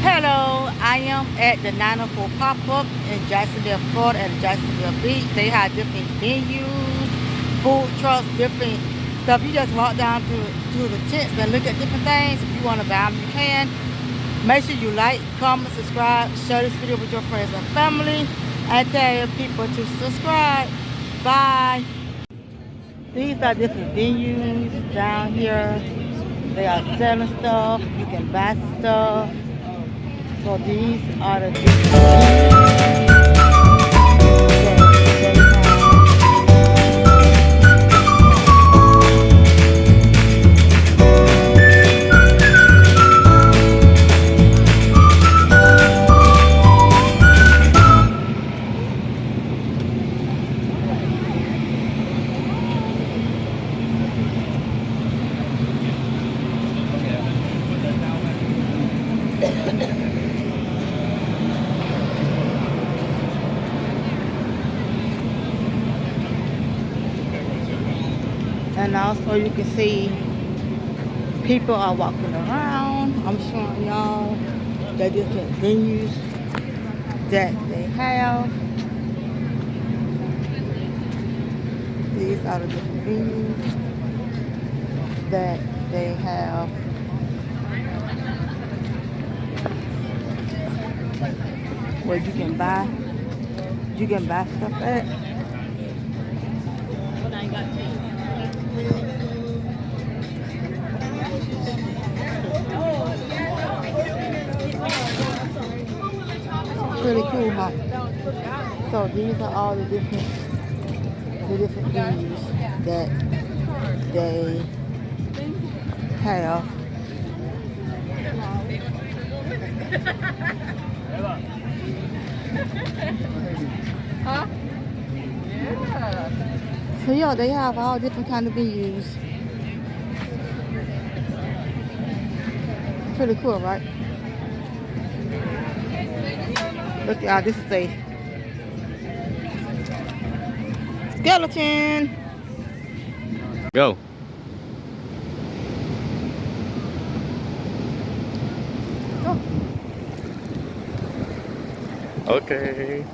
Hello, I am at the 904 pop-up in Jacksonville, Florida at Jacksonville Beach. They have different venues, food trucks, different stuff. You just walk down to the tents and look at different things. If you want to buy them, you can. Make sure you like, comment, subscribe, share this video with your friends and family, and tell your people to subscribe. Bye. These are different venues down here. They are selling stuff. You can buy stuff. So these are the different and also you can see people are walking around. I'm showing y'all the different venues that they have. These are the different venues that they have. Where you can buy stuff at. Pretty cool, huh? So these are all the different venues that they have. Huh? Yeah. So yeah, they have all different kind of venues. Pretty cool, right? Look, y'all, this is a skeleton. Go. Go. Okay.